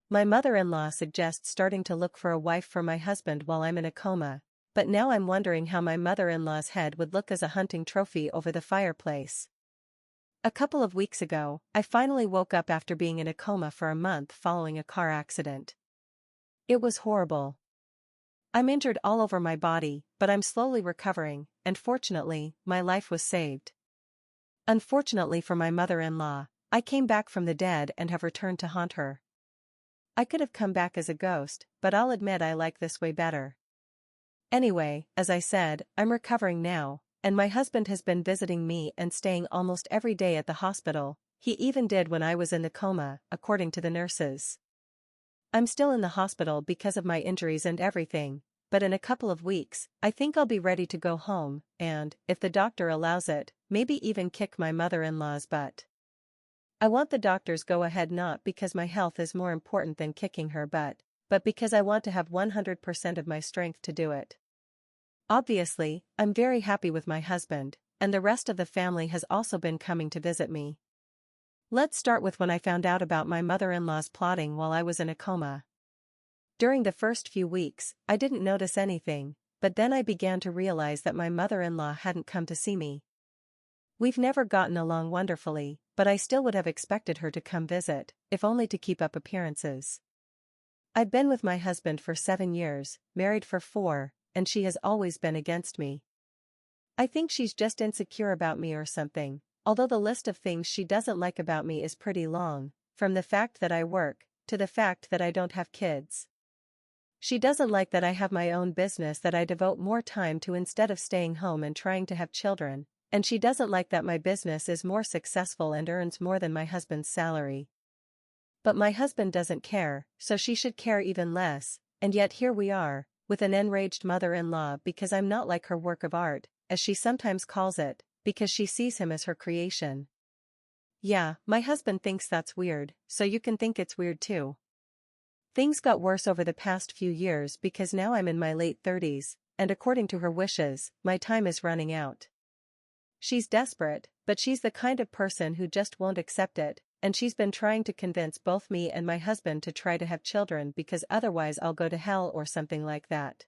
My mother-in-law suggests starting to look for a wife for my husband while I'm in a coma, but now I'm wondering how my mother-in-law's head would look as a hunting trophy over the fireplace. A couple of weeks ago, I finally woke up after being in a coma for a month following a car accident. It was horrible. I'm injured all over my body, but I'm slowly recovering, and fortunately, my life was saved. Unfortunately for my mother-in-law, I came back from the dead and have returned to haunt her. I could have come back as a ghost, but I'll admit I like this way better. Anyway, as I said, I'm recovering now, and my husband has been visiting me and staying almost every day at the hospital. He even did when I was in the coma, according to the nurses. I'm still in the hospital because of my injuries and everything, but in a couple of weeks, I think I'll be ready to go home, and, if the doctor allows it, maybe even kick my mother-in-law's butt. I want the doctor's go-ahead not because my health is more important than kicking her butt, but because I want to have 100% of my strength to do it. Obviously, I'm very happy with my husband, and the rest of the family has also been coming to visit me. Let's start with when I found out about my mother-in-law's plotting while I was in a coma. During the first few weeks, I didn't notice anything, but then I began to realize that my mother-in-law hadn't come to see me. We've never gotten along wonderfully, but I still would have expected her to come visit, if only to keep up appearances. I've been with my husband for 7 years, married for 4, and she has always been against me. I think she's just insecure about me or something, although the list of things she doesn't like about me is pretty long, from the fact that I work, to the fact that I don't have kids. She doesn't like that I have my own business that I devote more time to instead of staying home and trying to have children, and she doesn't like that my business is more successful and earns more than my husband's salary. But my husband doesn't care, so she should care even less, and yet here we are, with an enraged mother-in-law because I'm not like her work of art, as she sometimes calls it, because she sees him as her creation. Yeah, my husband thinks that's weird, so you can think it's weird too. Things got worse over the past few years because now I'm in my late 30s, and according to her wishes, my time is running out. She's desperate, but she's the kind of person who just won't accept it, and she's been trying to convince both me and my husband to try to have children because otherwise I'll go to hell or something like that.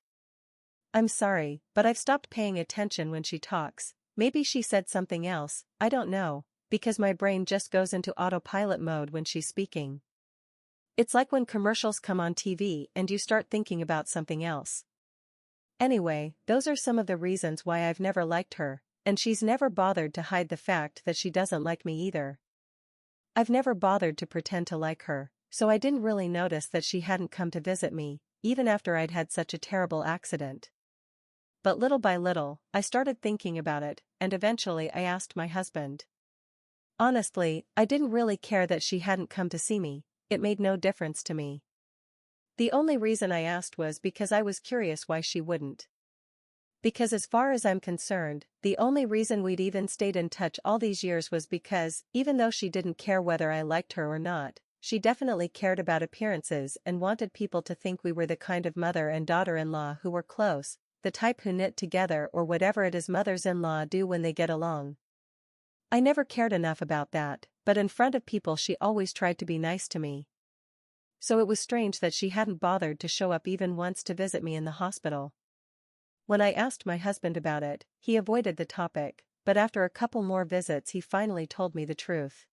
I'm sorry, but I've stopped paying attention when she talks. Maybe she said something else, I don't know, because my brain just goes into autopilot mode when she's speaking. It's like when commercials come on TV and you start thinking about something else. Anyway, those are some of the reasons why I've never liked her, and she's never bothered to hide the fact that she doesn't like me either. I've never bothered to pretend to like her, so I didn't really notice that she hadn't come to visit me, even after I'd had such a terrible accident. But little by little, I started thinking about it, and eventually I asked my husband. Honestly, I didn't really care that she hadn't come to see me, it made no difference to me. The only reason I asked was because I was curious why she wouldn't. Because as far as I'm concerned, the only reason we'd even stayed in touch all these years was because, even though she didn't care whether I liked her or not, she definitely cared about appearances and wanted people to think we were the kind of mother and daughter-in-law who were close, the type who knit together or whatever it is mothers-in-law do when they get along. I never cared enough about that, but in front of people she always tried to be nice to me. So it was strange that she hadn't bothered to show up even once to visit me in the hospital. When I asked my husband about it, he avoided the topic, but after a couple more visits he finally told me the truth.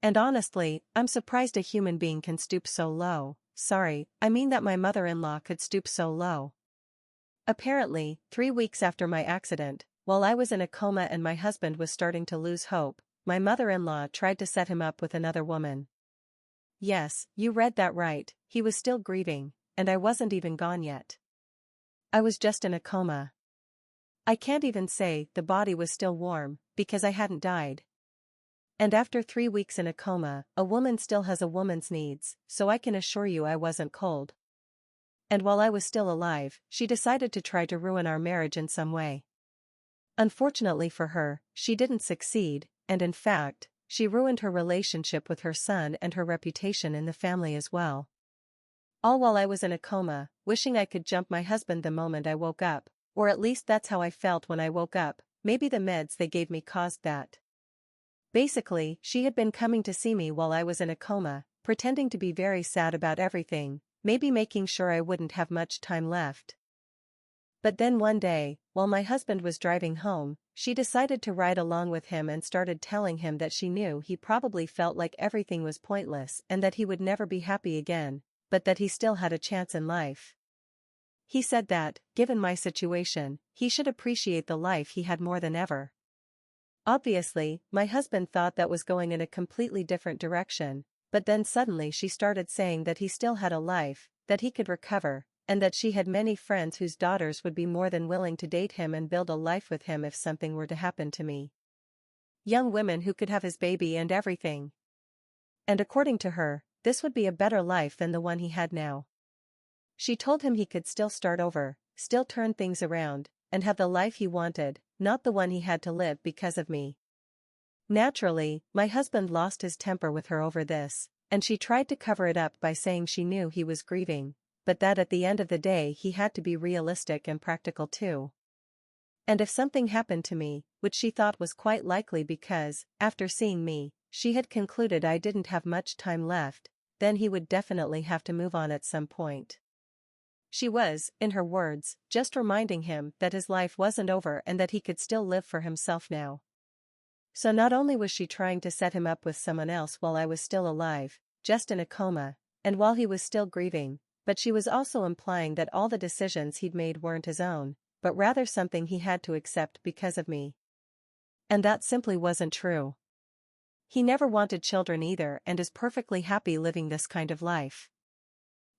And honestly, I'm surprised a human being can stoop so low. Sorry, I mean that my mother-in-law could stoop so low. Apparently, 3 weeks after my accident, while I was in a coma and my husband was starting to lose hope, my mother-in-law tried to set him up with another woman. Yes, you read that right, he was still grieving, and I wasn't even gone yet. I was just in a coma. I can't even say the body was still warm, because I hadn't died. And after 3 weeks in a coma, a woman still has a woman's needs, so I can assure you I wasn't cold. And while I was still alive, she decided to try to ruin our marriage in some way. Unfortunately for her, she didn't succeed, and in fact, she ruined her relationship with her son and her reputation in the family as well. All while I was in a coma, wishing I could jump my husband the moment I woke up, or at least that's how I felt when I woke up. Maybe the meds they gave me caused that. Basically, she had been coming to see me while I was in a coma, pretending to be very sad about everything, maybe making sure I wouldn't have much time left. But then one day, while my husband was driving home, she decided to ride along with him and started telling him that she knew he probably felt like everything was pointless and that he would never be happy again, but that he still had a chance in life. He said that, given my situation, he should appreciate the life he had more than ever. Obviously, my husband thought that was going in a completely different direction, but then suddenly she started saying that he still had a life, that he could recover, and that she had many friends whose daughters would be more than willing to date him and build a life with him if something were to happen to me. Young women who could have his baby and everything. And according to her, this would be a better life than the one he had now. She told him he could still start over, still turn things around, and have the life he wanted, not the one he had to live because of me. Naturally, my husband lost his temper with her over this, and she tried to cover it up by saying she knew he was grieving, but that at the end of the day he had to be realistic and practical too. And if something happened to me, which she thought was quite likely because, after seeing me, she had concluded I didn't have much time left, then he would definitely have to move on at some point. She was, in her words, just reminding him that his life wasn't over and that he could still live for himself now. So not only was she trying to set him up with someone else while I was still alive, just in a coma, and while he was still grieving, but she was also implying that all the decisions he'd made weren't his own, but rather something he had to accept because of me. And that simply wasn't true. He never wanted children either and is perfectly happy living this kind of life.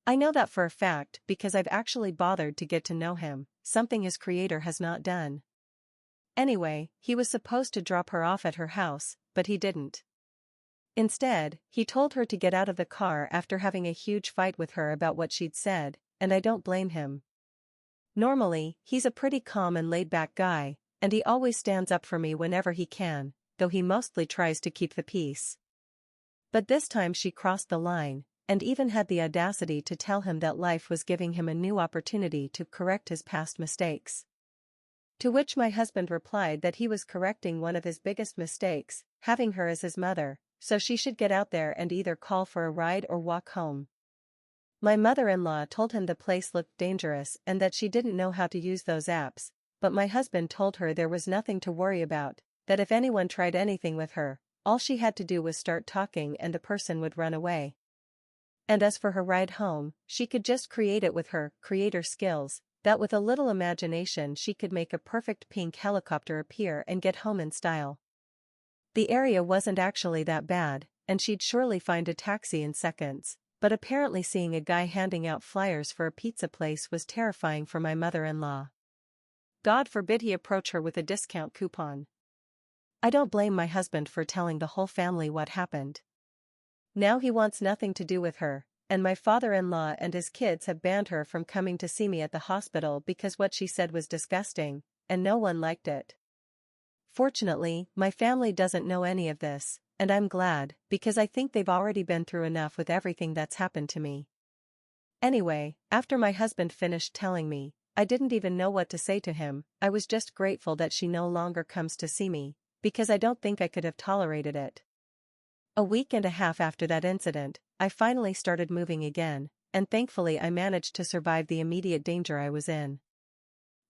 I know that for a fact because I've actually bothered to get to know him, something his creator has not done. Anyway, he was supposed to drop her off at her house, but he didn't. Instead, he told her to get out of the car after having a huge fight with her about what she'd said, and I don't blame him. Normally, he's a pretty calm and laid-back guy, and he always stands up for me whenever he can, though he mostly tries to keep the peace. But this time she crossed the line, and even had the audacity to tell him that life was giving him a new opportunity to correct his past mistakes. To which my husband replied that he was correcting one of his biggest mistakes, having her as his mother, so she should get out there and either call for a ride or walk home. My mother-in-law told him the place looked dangerous and that she didn't know how to use those apps, but my husband told her there was nothing to worry about, that if anyone tried anything with her, all she had to do was start talking and the person would run away. And as for her ride home, she could just create it with her creator skills, that with a little imagination she could make a perfect pink helicopter appear and get home in style. The area wasn't actually that bad, and she'd surely find a taxi in seconds, but apparently seeing a guy handing out flyers for a pizza place was terrifying for my mother-in-law. God forbid he approach her with a discount coupon. I don't blame my husband for telling the whole family what happened. Now he wants nothing to do with her, and my father-in-law and his kids have banned her from coming to see me at the hospital because what she said was disgusting, and no one liked it. Fortunately, my family doesn't know any of this, and I'm glad, because I think they've already been through enough with everything that's happened to me. Anyway, after my husband finished telling me, I didn't even know what to say to him. I was just grateful that she no longer comes to see me, because I don't think I could have tolerated it. A week and a half after that incident, I finally started moving again, and thankfully I managed to survive the immediate danger I was in.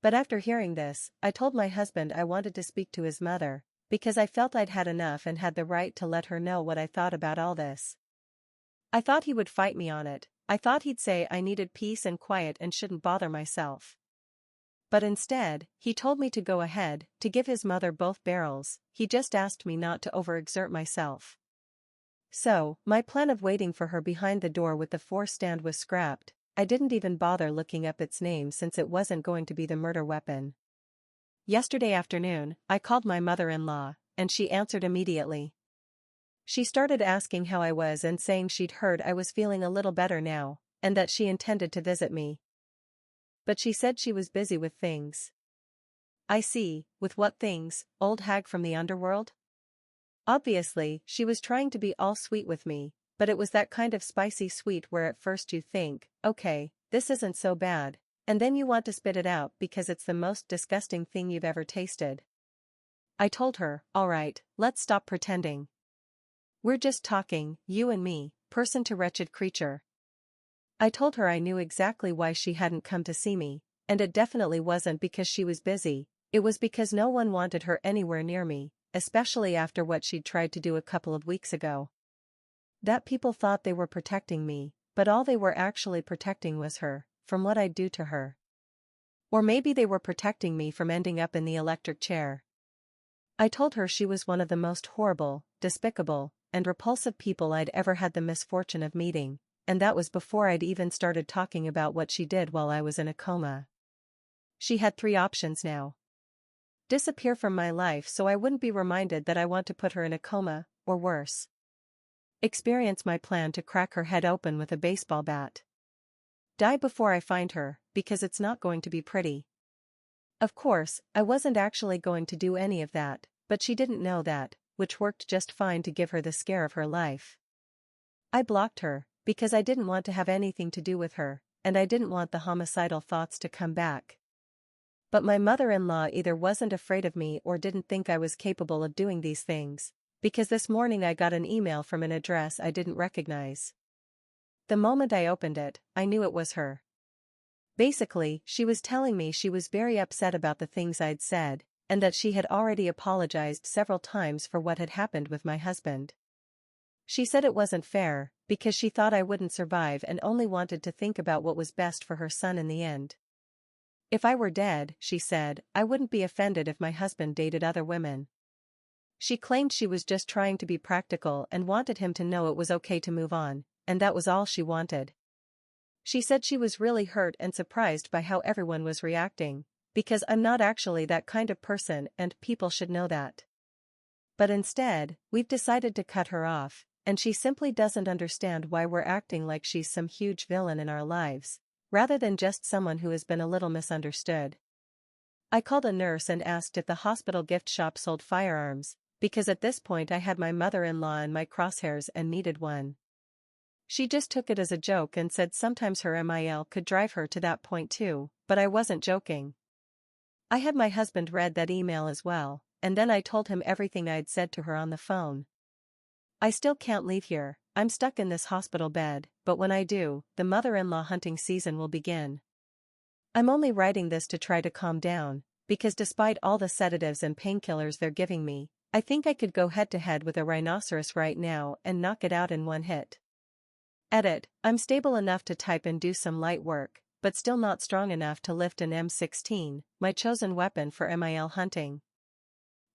But after hearing this, I told my husband I wanted to speak to his mother, because I felt I'd had enough and had the right to let her know what I thought about all this. I thought he would fight me on it. I thought he'd say I needed peace and quiet and shouldn't bother myself. But instead, he told me to go ahead, to give his mother both barrels. He just asked me not to overexert myself. So, my plan of waiting for her behind the door with the force stand was scrapped. I didn't even bother looking up its name since it wasn't going to be the murder weapon. Yesterday afternoon, I called my mother-in-law, and she answered immediately. She started asking how I was and saying she'd heard I was feeling a little better now, and that she intended to visit me. But she said she was busy with things. I see, with what things, old hag from the underworld? Obviously, she was trying to be all sweet with me, but it was that kind of spicy sweet where at first you think, okay, this isn't so bad, and then you want to spit it out because it's the most disgusting thing you've ever tasted. I told her, all right, let's stop pretending. We're just talking, you and me, person to wretched creature. I told her I knew exactly why she hadn't come to see me, and it definitely wasn't because she was busy, it was because no one wanted her anywhere near me, especially after what she'd tried to do a couple of weeks ago. That people thought they were protecting me, but all they were actually protecting was her, from what I'd do to her. Or maybe they were protecting me from ending up in the electric chair. I told her she was one of the most horrible, despicable, and repulsive people I'd ever had the misfortune of meeting, and that was before I'd even started talking about what she did while I was in a coma. She had 3 options now. Disappear from my life so I wouldn't be reminded that I want to put her in a coma, or worse. Experience my plan to crack her head open with a baseball bat. Die before I find her, because it's not going to be pretty. Of course, I wasn't actually going to do any of that, but she didn't know that, which worked just fine to give her the scare of her life. I blocked her, because I didn't want to have anything to do with her, and I didn't want the homicidal thoughts to come back. But my mother-in-law either wasn't afraid of me or didn't think I was capable of doing these things, because this morning I got an email from an address I didn't recognize. The moment I opened it, I knew it was her. Basically, she was telling me she was very upset about the things I'd said, and that she had already apologized several times for what had happened with my husband. She said it wasn't fair, because she thought I wouldn't survive and only wanted to think about what was best for her son in the end. If I were dead, she said, I wouldn't be offended if my husband dated other women. She claimed she was just trying to be practical and wanted him to know it was okay to move on, and that was all she wanted. She said she was really hurt and surprised by how everyone was reacting, because I'm not actually that kind of person and people should know that. But instead, we've decided to cut her off, and she simply doesn't understand why we're acting like she's some huge villain in our lives, rather than just someone who has been a little misunderstood. I called a nurse and asked if the hospital gift shop sold firearms, because at this point I had my mother-in-law in my crosshairs and needed one. She just took it as a joke and said sometimes her MIL could drive her to that point too, but I wasn't joking. I had my husband read that email as well, and then I told him everything I'd said to her on the phone. I still can't leave here, I'm stuck in this hospital bed, but when I do, the mother-in-law hunting season will begin. I'm only writing this to try to calm down, because despite all the sedatives and painkillers they're giving me, I think I could go head-to-head with a rhinoceros right now and knock it out in one hit. Edit, I'm stable enough to type and do some light work, but still not strong enough to lift an M16, my chosen weapon for MIL hunting.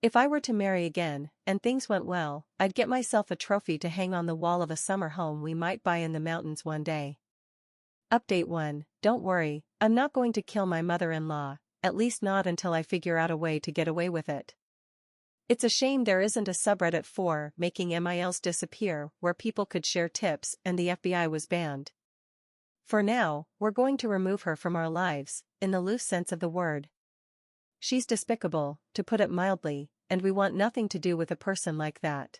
If I were to marry again, and things went well, I'd get myself a trophy to hang on the wall of a summer home we might buy in the mountains one day. Update 1, don't worry, I'm not going to kill my mother-in-law, at least not until I figure out a way to get away with it. It's a shame there isn't a subreddit for making MILs disappear where people could share tips and the FBI was banned. For now, we're going to remove her from our lives, in the loose sense of the word. She's despicable, to put it mildly, and we want nothing to do with a person like that.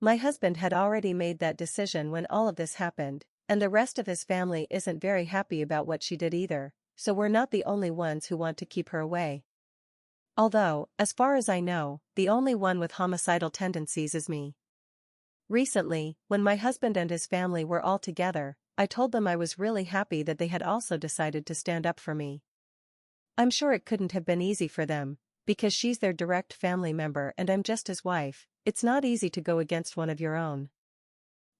My husband had already made that decision when all of this happened, and the rest of his family isn't very happy about what she did either, so we're not the only ones who want to keep her away. Although, as far as I know, the only one with homicidal tendencies is me. Recently, when my husband and his family were all together, I told them I was really happy that they had also decided to stand up for me. I'm sure it couldn't have been easy for them, because she's their direct family member and I'm just his wife, it's not easy to go against one of your own.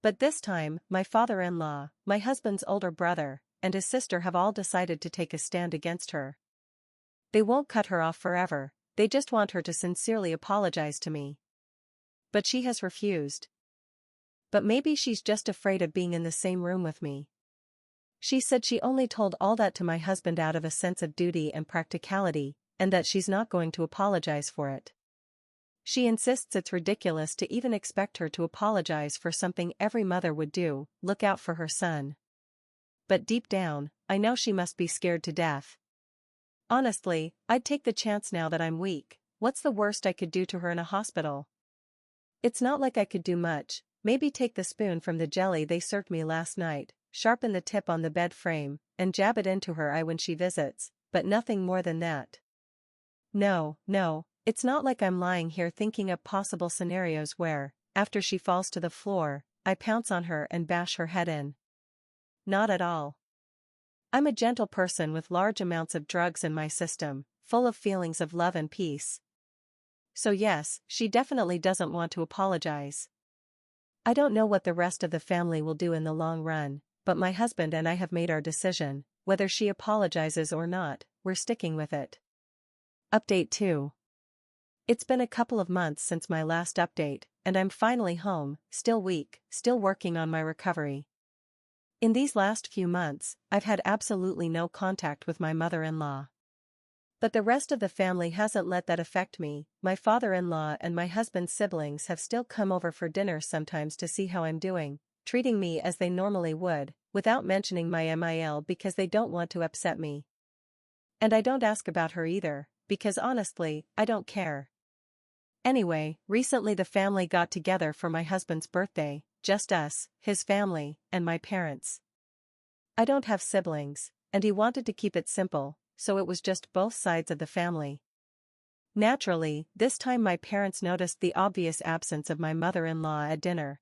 But this time, my father-in-law, my husband's older brother, and his sister have all decided to take a stand against her. They won't cut her off forever, they just want her to sincerely apologize to me. But she has refused. But maybe she's just afraid of being in the same room with me. She said she only told all that to my husband out of a sense of duty and practicality, and that she's not going to apologize for it. She insists it's ridiculous to even expect her to apologize for something every mother would do, look out for her son. But deep down, I know she must be scared to death. Honestly, I'd take the chance now that I'm weak. What's the worst I could do to her in a hospital? It's not like I could do much, maybe take the spoon from the jelly they served me last night, sharpen the tip on the bed frame, and jab it into her eye when she visits, but nothing more than that. No, it's not like I'm lying here thinking up possible scenarios where, after she falls to the floor, I pounce on her and bash her head in. Not at all. I'm a gentle person with large amounts of drugs in my system, full of feelings of love and peace. So yes, she definitely doesn't want to apologize. I don't know what the rest of the family will do in the long run, but my husband and I have made our decision, whether she apologizes or not, we're sticking with it. Update 2. It's been a couple of months since my last update, and I'm finally home, still weak, still working on my recovery. In these last few months, I've had absolutely no contact with my mother-in-law. But the rest of the family hasn't let that affect me. My father-in-law and my husband's siblings have still come over for dinner sometimes to see how I'm doing, treating me as they normally would, without mentioning my MIL because they don't want to upset me. And I don't ask about her either, because honestly, I don't care. Anyway, recently the family got together for my husband's birthday, just us, his family, and my parents. I don't have siblings, and he wanted to keep it simple, so it was just both sides of the family. Naturally, this time my parents noticed the obvious absence of my mother-in-law at dinner.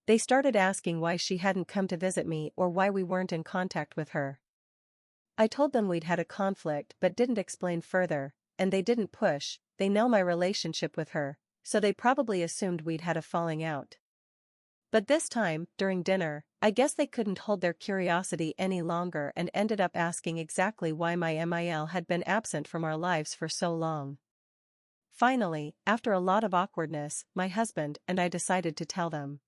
They started asking why she hadn't come to visit me or why we weren't in contact with her. I told them we'd had a conflict but didn't explain further, and they didn't push. They know my relationship with her, so they probably assumed we'd had a falling out. But this time, during dinner, I guess they couldn't hold their curiosity any longer and ended up asking exactly why my MIL had been absent from our lives for so long. Finally, after a lot of awkwardness, my husband and I decided to tell them.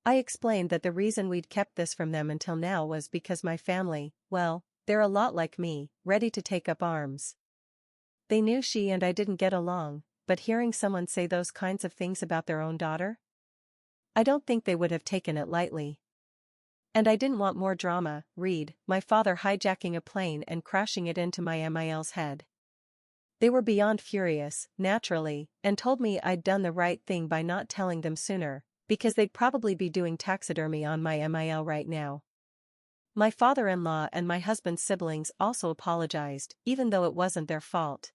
I explained that the reason we'd kept this from them until now was because my family, well, they're a lot like me, ready to take up arms. They knew she and I didn't get along, but hearing someone say those kinds of things about their own daughter? I don't think they would have taken it lightly. And I didn't want more drama. Read, my father hijacking a plane and crashing it into my MIL's head. They were beyond furious, naturally, and told me I'd done the right thing by not telling them sooner, because they'd probably be doing taxidermy on my MIL right now. My father-in-law and my husband's siblings also apologized, even though it wasn't their fault.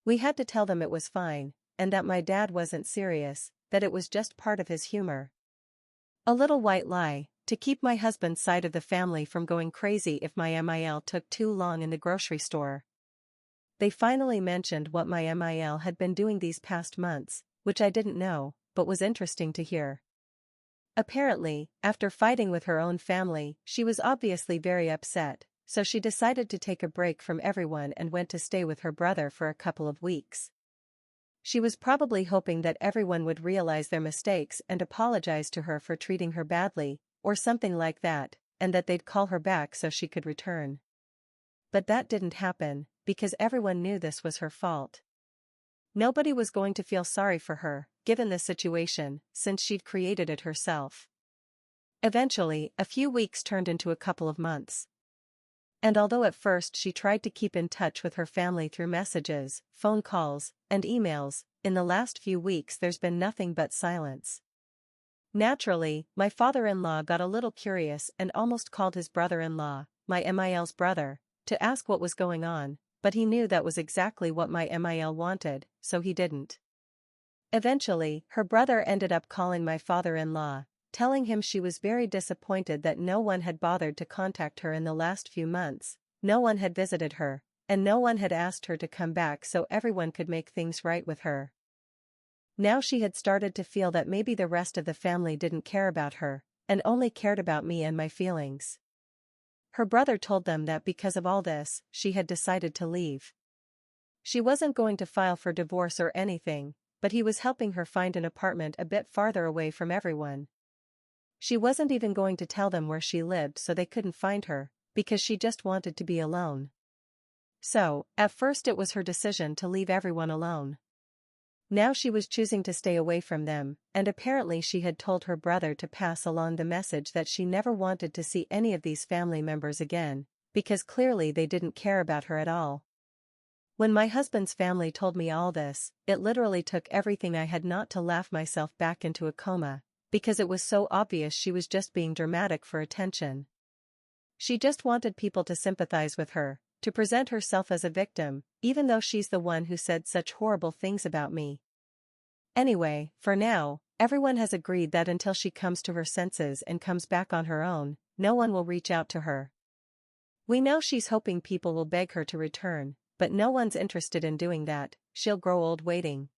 We had to tell them it was fine, and that my dad wasn't serious, that it was just part of his humor. A little white lie, to keep my husband's side of the family from going crazy if my MIL took too long in the grocery store. They finally mentioned what my MIL had been doing these past months, which I didn't know, but was interesting to hear. Apparently, after fighting with her own family, she was obviously very upset, so she decided to take a break from everyone and went to stay with her brother for a couple of weeks. She was probably hoping that everyone would realize their mistakes and apologize to her for treating her badly, or something like that, and that they'd call her back so she could return. But that didn't happen, because everyone knew this was her fault. Nobody was going to feel sorry for her, given the situation, since she'd created it herself. Eventually, a few weeks turned into a couple of months. And although at first she tried to keep in touch with her family through messages, phone calls, and emails, in the last few weeks there's been nothing but silence. Naturally, my father-in-law got a little curious and almost called his brother-in-law, my MIL's brother, to ask what was going on, but he knew that was exactly what my MIL wanted, so he didn't. Eventually, her brother ended up calling my father-in-law, telling him she was very disappointed that no one had bothered to contact her in the last few months, no one had visited her, and no one had asked her to come back so everyone could make things right with her. Now she had started to feel that maybe the rest of the family didn't care about her, and only cared about me and my feelings. Her brother told them that because of all this, she had decided to leave. She wasn't going to file for divorce or anything, but he was helping her find an apartment a bit farther away from everyone. She wasn't even going to tell them where she lived so they couldn't find her, because she just wanted to be alone. So, at first it was her decision to leave everyone alone. Now she was choosing to stay away from them, and apparently she had told her brother to pass along the message that she never wanted to see any of these family members again, because clearly they didn't care about her at all. When my husband's family told me all this, it literally took everything I had not to laugh myself back into a coma, because it was so obvious she was just being dramatic for attention. She just wanted people to sympathize with her, to present herself as a victim, even though she's the one who said such horrible things about me. Anyway, for now, Everyone has agreed that until she comes to her senses and comes back on her own, no one will reach out to her. We know she's hoping people will beg her to return, but no one's interested in doing that. She'll grow old waiting.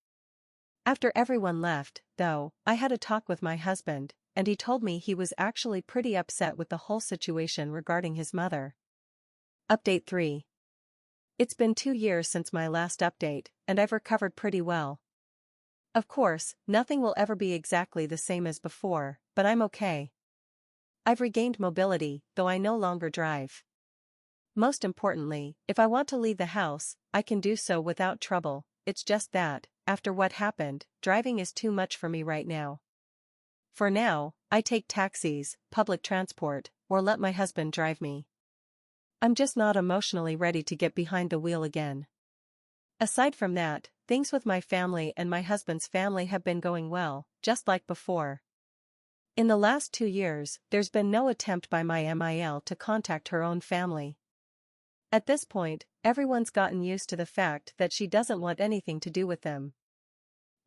After everyone left, though, I had a talk with my husband, and he told me he was actually pretty upset with the whole situation regarding his mother. Update 3. It's been 2 years since my last update, and I've recovered pretty well. Of course, nothing will ever be exactly the same as before, but I'm okay. I've regained mobility, though I no longer drive. Most importantly, if I want to leave the house, I can do so without trouble. It's just that, after what happened, driving is too much for me right now. For now, I take taxis, public transport, or let my husband drive me. I'm just not emotionally ready to get behind the wheel again. Aside from that, things with my family and my husband's family have been going well, just like before. In the last 2 years, there's been no attempt by my MIL to contact her own family. At this point, everyone's gotten used to the fact that she doesn't want anything to do with them.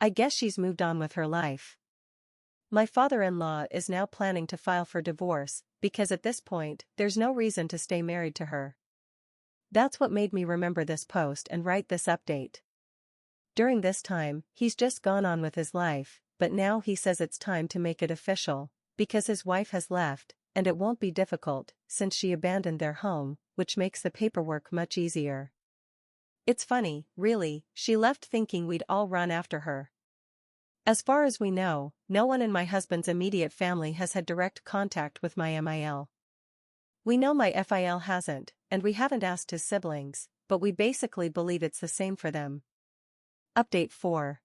I guess she's moved on with her life. My father-in-law is now planning to file for divorce, because at this point, there's no reason to stay married to her. That's what made me remember this post and write this update. During this time, he's just gone on with his life, but now he says it's time to make it official, because his wife has left, and it won't be difficult, since she abandoned their home, which makes the paperwork much easier. It's funny, really, she left thinking we'd all run after her. As far as we know, no one in my husband's immediate family has had direct contact with my MIL. We know my FIL hasn't, and we haven't asked his siblings, but we basically believe it's the same for them. Update 4.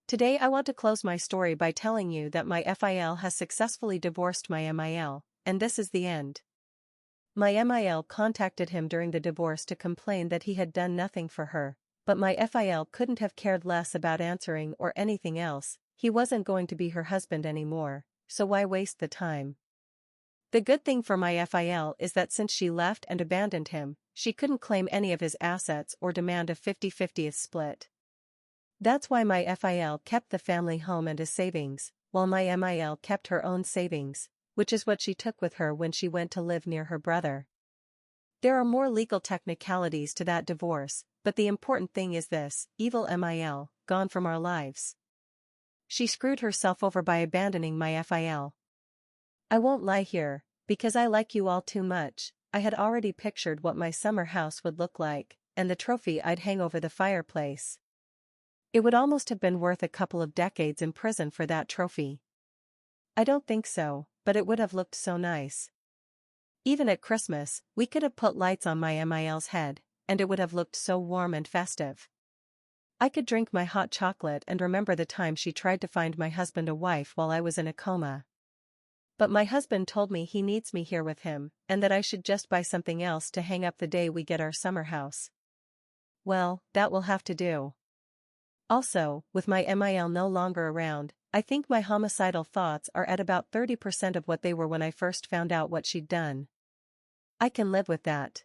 Today I want to close my story by telling you that my FIL has successfully divorced my MIL, and this is the end. My MIL contacted him during the divorce to complain that he had done nothing for her, but my FIL couldn't have cared less about answering or anything else. He wasn't going to be her husband anymore, so why waste the time? The good thing for my FIL is that since she left and abandoned him, she couldn't claim any of his assets or demand a 50-50th split. That's why my FIL kept the family home and his savings, while my MIL kept her own savings, which is what she took with her when she went to live near her brother. There are more legal technicalities to that divorce, but the important thing is this: evil MIL, gone from our lives. She screwed herself over by abandoning my FIL. I won't lie here, because I like you all too much. I had already pictured what my summer house would look like, and the trophy I'd hang over the fireplace. It would almost have been worth a couple of decades in prison for that trophy. I don't think so, but it would have looked so nice. Even at Christmas, we could have put lights on my MIL's head, and it would have looked so warm and festive. I could drink my hot chocolate and remember the time she tried to find my husband a wife while I was in a coma. But my husband told me he needs me here with him, and that I should just buy something else to hang up the day we get our summer house. Well, that will have to do. Also, with my MIL no longer around, I think my homicidal thoughts are at about 30% of what they were when I first found out what she'd done. I can live with that.